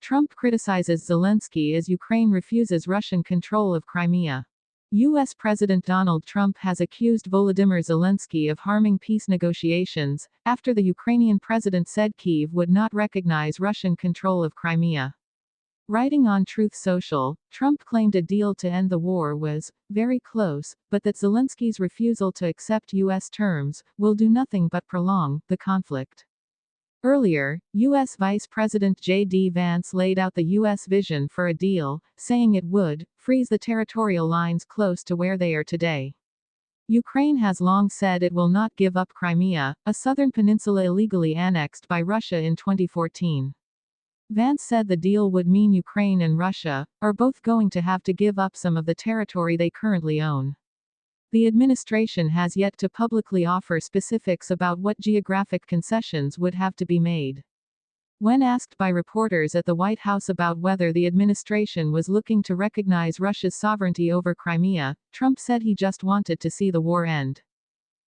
Trump criticizes Zelensky as Ukraine refuses Russian control of Crimea. U.S. President Donald Trump has accused Volodymyr Zelensky of harming peace negotiations, after the Ukrainian president said Kyiv would not recognize Russian control of Crimea. Writing on Truth Social, Trump claimed a deal to end the war was very close, but that Zelensky's refusal to accept U.S. terms will do nothing but prolong the conflict. Earlier, U.S. Vice President J.D. Vance laid out the U.S. vision for a deal, saying it would freeze the territorial lines close to where they are today. Ukraine has long said it will not give up Crimea, a southern peninsula illegally annexed by Russia in 2014. Vance said the deal would mean Ukraine and Russia are both going to have to give up some of the territory they currently own. The administration has yet to publicly offer specifics about what geographic concessions would have to be made. When asked by reporters at the White House about whether the administration was looking to recognize Russia's sovereignty over Crimea, Trump said he just wanted to see the war end.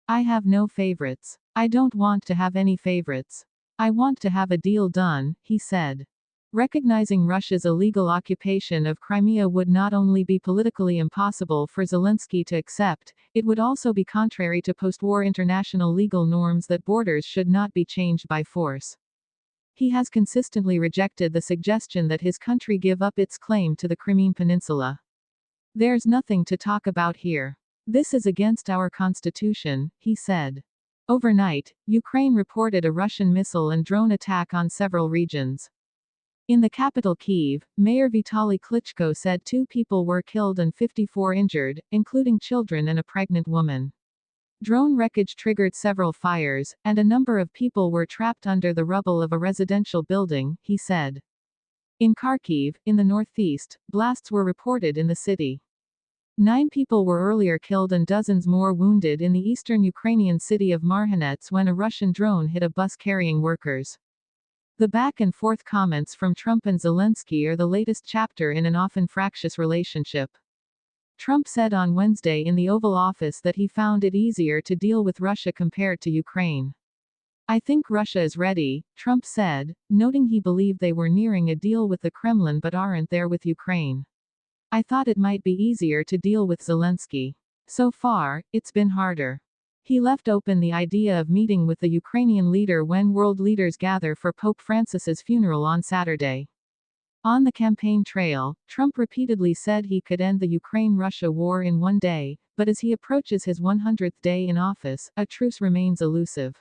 "I have no favorites. I don't want to have any favorites. I want to have a deal done," he said. Recognizing Russia's illegal occupation of Crimea would not only be politically impossible for Zelensky to accept, it would also be contrary to post-war international legal norms that borders should not be changed by force. He has consistently rejected the suggestion that his country give up its claim to the Crimean Peninsula. "There's nothing to talk about here. This is against our constitution," he said. Overnight, Ukraine reported a Russian missile and drone attack on several regions. In the capital Kyiv, Mayor Vitaly Klitschko said 2 people were killed and 54 injured, including children and a pregnant woman. Drone wreckage triggered several fires, and a number of people were trapped under the rubble of a residential building, he said. In Kharkiv, in the northeast, blasts were reported in the city. 9 people were earlier killed and dozens more wounded in the eastern Ukrainian city of Marhanets when a Russian drone hit a bus carrying workers. The back-and-forth comments from Trump and Zelensky are the latest chapter in an often fractious relationship. Trump said on Wednesday in the Oval Office that he found it easier to deal with Russia compared to Ukraine. "I think Russia is ready," Trump said, noting he believed they were nearing a deal with the Kremlin but aren't there with Ukraine. "I thought it might be easier to deal with Zelensky. So far, it's been harder." He left open the idea of meeting with the Ukrainian leader when world leaders gather for Pope Francis's funeral on Saturday. On the campaign trail, Trump repeatedly said he could end the Ukraine-Russia war in 1 day, but as he approaches his 100th day in office, a truce remains elusive.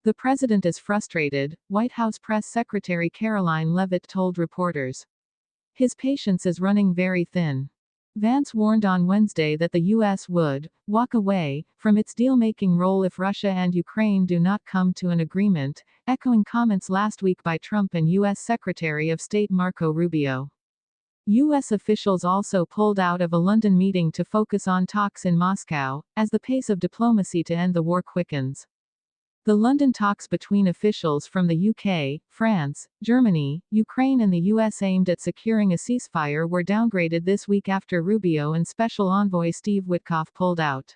The president is frustrated, White House Press Secretary Caroline Leavitt told reporters. His patience is running very thin. Vance warned on Wednesday that the U.S. would walk away from its deal-making role if Russia and Ukraine do not come to an agreement, echoing comments last week by Trump and U.S. Secretary of State Marco Rubio. U.S. officials also pulled out of a London meeting to focus on talks in Moscow, as the pace of diplomacy to end the war quickens. The London talks between officials from the UK, France, Germany, Ukraine and the US aimed at securing a ceasefire were downgraded this week after Rubio and Special Envoy Steve Witkoff pulled out.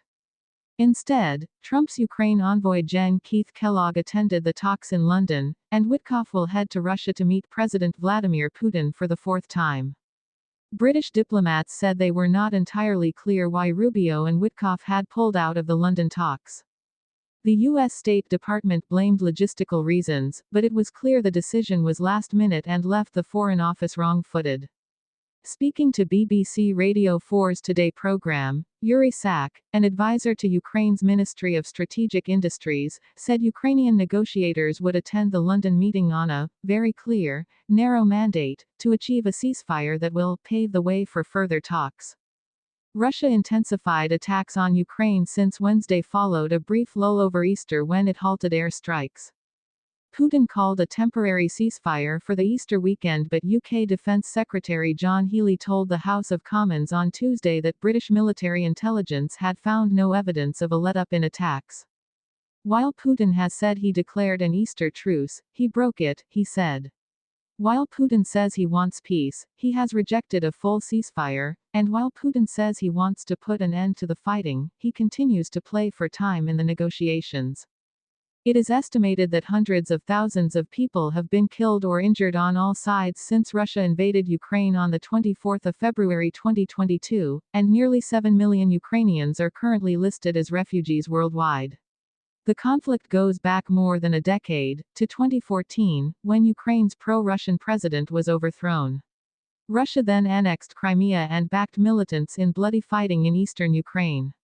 Instead, Trump's Ukraine envoy Jen Keith Kellogg attended the talks in London, and Witkoff will head to Russia to meet President Vladimir Putin for the 4th time. British diplomats said they were not entirely clear why Rubio and Witkoff had pulled out of the London talks. The U.S. State Department blamed logistical reasons, but it was clear the decision was last minute and left the Foreign Office wrong-footed. Speaking to BBC Radio 4's Today program, Yuri Sak, an advisor to Ukraine's Ministry of Strategic Industries, said Ukrainian negotiators would attend the London meeting on a very clear, narrow mandate to achieve a ceasefire that will pave the way for further talks. Russia intensified attacks on Ukraine since Wednesday followed a brief lull over Easter when it halted air strikes. Putin called a temporary ceasefire for the Easter weekend, but UK Defence Secretary John Healey told the House of Commons on Tuesday that British military intelligence had found no evidence of a let-up in attacks. While Putin has said he declared an Easter truce, he broke it, he said. While Putin says he wants peace, he has rejected a full ceasefire, and while Putin says he wants to put an end to the fighting, he continues to play for time in the negotiations. It is estimated that hundreds of thousands of people have been killed or injured on all sides since Russia invaded Ukraine on the 24th of February 2022, and nearly 7 million Ukrainians are currently listed as refugees worldwide. The conflict goes back more than a decade, to 2014, when Ukraine's pro-Russian president was overthrown. Russia then annexed Crimea and backed militants in bloody fighting in eastern Ukraine.